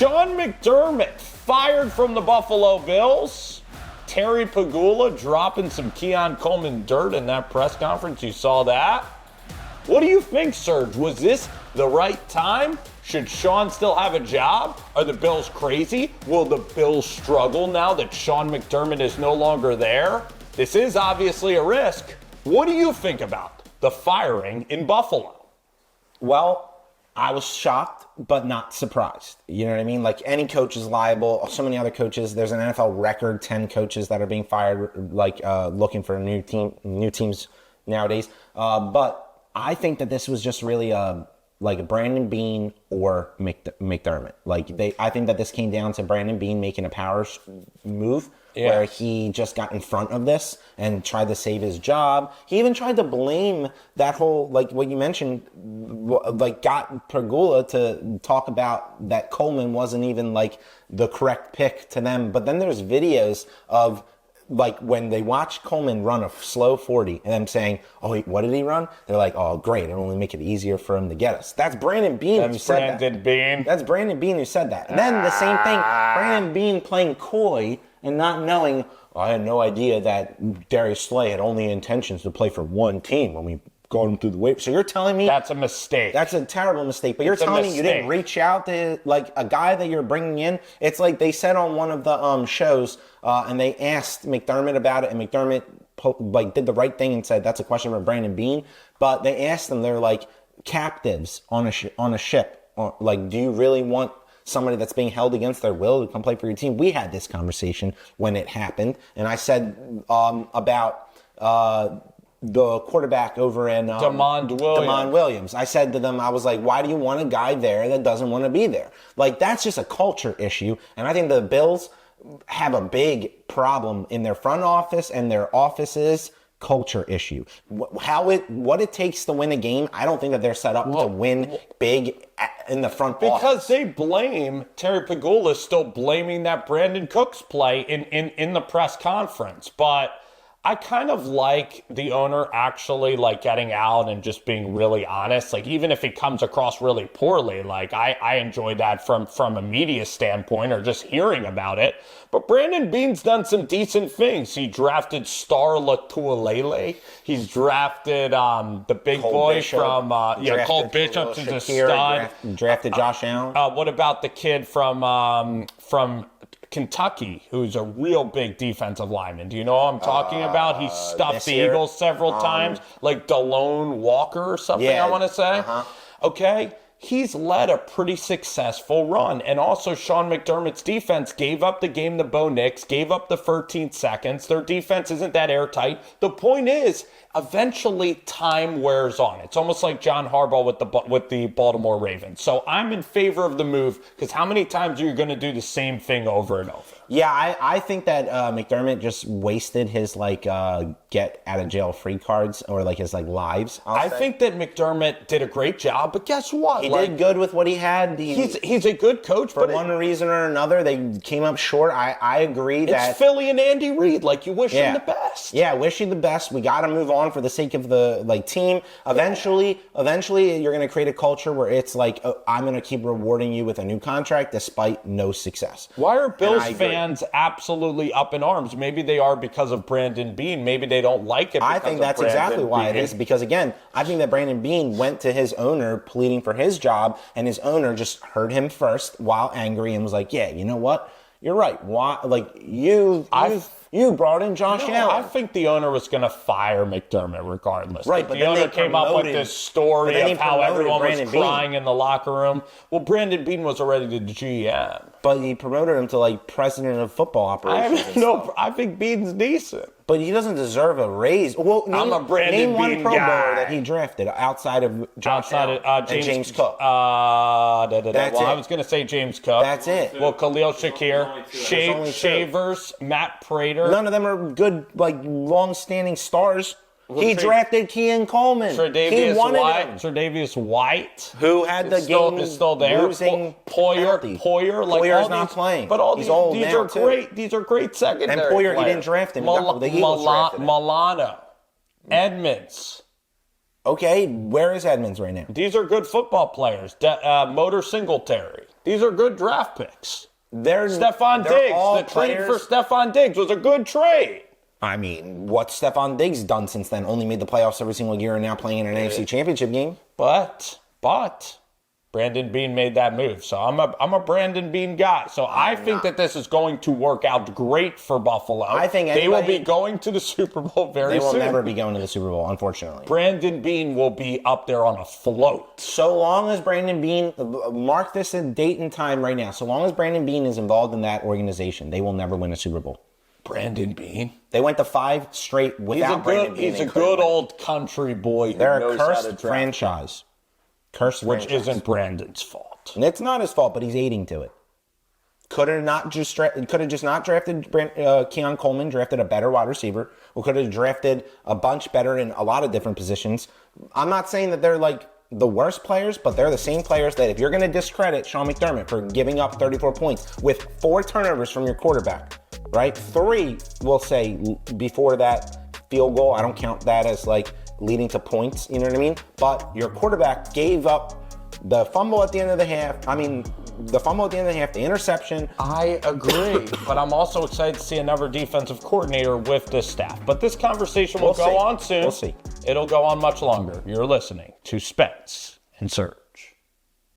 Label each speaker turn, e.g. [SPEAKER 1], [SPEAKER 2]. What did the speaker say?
[SPEAKER 1] Sean McDermott fired from the Buffalo Bills. Terry Pegula dropping some Keon Coleman dirt in that press conference. You saw that? What do you think, Serge? Was this the right time? Should Sean still have a job? Are the Bills crazy? Will the Bills struggle now that Sean McDermott is no longer there? This is obviously a risk. What do you think about the firing in Buffalo?
[SPEAKER 2] Well, I was shocked, but not surprised. You know what I mean? Like, any coach is liable. So many other coaches. There's an NFL record 10 coaches that are being fired, looking for new teams nowadays. But I think that this was just really like a Brandon Beane or McDermott. I think that this came down to Brandon Beane making a power move where he just got in front of this and tried to save his job. He even tried to blame that whole, like what you mentioned, got Pegula to talk about that Coleman wasn't even like the correct pick to them. But then there's videos of when they watch Coleman run a slow 40 and them saying, oh, wait, what did he run? They're like, oh, great. It'll only make it easier for him to get us. That's Brandon Beane who said that. That's Brandon Beane who said that. And then the same thing, Brandon Beane playing coy and not knowing, I had no idea that Darius Slay had only intentions to play for one team when we got him through the waiver. So you're telling me
[SPEAKER 1] that's a mistake.
[SPEAKER 2] That's a terrible mistake. But you're telling me you didn't reach out to a guy that you're bringing in. It's like they said on one of the shows, and they asked McDermott about it, and McDermott did the right thing and said that's a question for Brandon Beane. But they asked them, they're like captives on a ship. Do you really want somebody that's being held against their will to come play for your team? We had this conversation when it happened, and I said about the quarterback over in Demond Williams. I said to them, I was like, why do you want a guy there that doesn't want to be there? That's just a culture issue. And I think the Bills have a big problem in their front office and their offices. Culture issue. What it takes to win a game, I don't think that they're set up to win big in the front office.
[SPEAKER 1] Because they blame, Terry Pegula is still blaming that Brandon Cooks play in the press conference. But I kind of like the owner actually getting out and just being really honest. Even if it comes across really poorly, I enjoy that from a media standpoint or just hearing about it. But Brandon Beane's done some decent things. He drafted Star Latualele. He's drafted the big Cole boy Bishop. Cole Bishop is a stud.
[SPEAKER 2] Drafted Josh Allen.
[SPEAKER 1] What about the kid from Kentucky, who's a real big defensive lineman? Do you know what I'm talking about? He stuffed the Eagles several times, like Delone Walker or something, I want to say. Okay? He's led a pretty successful run. And also, Sean McDermott's defense gave up the game to Bo Nix, gave up the 13 seconds. Their defense isn't that airtight. The point is, eventually time wears on. It's almost like John Harbaugh with the Baltimore Ravens. So I'm in favor of the move, because how many times are you going to do the same thing over and over?
[SPEAKER 2] Yeah, I think that McDermott just wasted his get out of jail free cards or his lives.
[SPEAKER 1] I think that McDermott did a great job, but guess what?
[SPEAKER 2] He did good with what he had.
[SPEAKER 1] He's a good coach,
[SPEAKER 2] for one reason or another. They came up short. I agree that
[SPEAKER 1] it's Philly and Andy Reid. You wish him the best.
[SPEAKER 2] Yeah, wish you the best. We got to move on for the sake of the team. Eventually, you're going to create a culture where it's I'm going to keep rewarding you with a new contract despite no success.
[SPEAKER 1] Why are Bills fans absolutely up in arms? Maybe they are because of Brandon Beane. Maybe they don't like it.
[SPEAKER 2] I think that's exactly why it is. Because again, I think that Brandon Beane went to his owner pleading for his job, and his owner just heard him first while angry and was like, "Yeah, you know what? You're right. Why? You brought in Josh Allen."
[SPEAKER 1] I think the owner was going to fire McDermott regardless.
[SPEAKER 2] Right, but
[SPEAKER 1] the owner came up with this story of how everyone was crying in the locker room. Well, Brandon Beane was already the GM.
[SPEAKER 2] But he promoted him to president of football operations.
[SPEAKER 1] I think Beane's decent.
[SPEAKER 2] But he doesn't deserve a raise. Well,
[SPEAKER 1] I'm a Brandon Beane
[SPEAKER 2] one Pro Bowler that he drafted outside of James Cook.
[SPEAKER 1] That's it. I was going to say James Cook.
[SPEAKER 2] That's it.
[SPEAKER 1] Well, Khalil Shakir, Shavers, Matt Prater.
[SPEAKER 2] None of them are good, long-standing stars. He drafted Keon Coleman.
[SPEAKER 1] Tre'Davious White,
[SPEAKER 2] who had the game
[SPEAKER 1] is still there. Poyer,
[SPEAKER 2] Poyer's not playing.
[SPEAKER 1] But all
[SPEAKER 2] he's old
[SPEAKER 1] these
[SPEAKER 2] now
[SPEAKER 1] are great. These are great secondary.
[SPEAKER 2] And Poyer,
[SPEAKER 1] players.
[SPEAKER 2] He didn't draft him. The Eagles drafted him.
[SPEAKER 1] Milano, Edmonds.
[SPEAKER 2] Okay, where is Edmonds right now?
[SPEAKER 1] These are good football players. Motor Singletary. These are good draft picks. Stephon Diggs. The trade for Stephon Diggs was a good trade.
[SPEAKER 2] I mean, what's Stephon Diggs done since then? Only made the playoffs every single year and now playing in an AFC Championship game.
[SPEAKER 1] But Brandon Beane made that move. So I'm a Brandon Beane guy. So I think that this is going to work out great for Buffalo.
[SPEAKER 2] I think
[SPEAKER 1] they will be going to the Super Bowl very soon.
[SPEAKER 2] They will never be going to the Super Bowl, unfortunately.
[SPEAKER 1] Brandon Beane will be up there on a float.
[SPEAKER 2] So long as Brandon Beane, mark this a date and time right now. So long as Brandon Beane is involved in that organization, they will never win a Super Bowl.
[SPEAKER 1] Brandon Beane?
[SPEAKER 2] They went to 5 straight without Brandon Beane.
[SPEAKER 1] He's a good old country boy.
[SPEAKER 2] They're a cursed franchise.
[SPEAKER 1] Which isn't Brandon's fault.
[SPEAKER 2] And it's not his fault, but he's aiding to it. Could have just not drafted Keon Coleman, drafted a better wide receiver, or could have drafted a bunch better in a lot of different positions. I'm not saying that they're like the worst players, but they're the same players that if you're going to discredit Sean McDermott for giving up 34 points with 4 turnovers from your quarterback, right? 3, we'll say, before that field goal. I don't count that as like leading to points, you know what I mean? But your quarterback gave up the fumble at the end of the half. The interception.
[SPEAKER 1] I agree, but I'm also excited to see another defensive coordinator with this staff. But this conversation will go on soon.
[SPEAKER 2] We'll see.
[SPEAKER 1] It'll go on much longer. You're listening to Spence and Serge.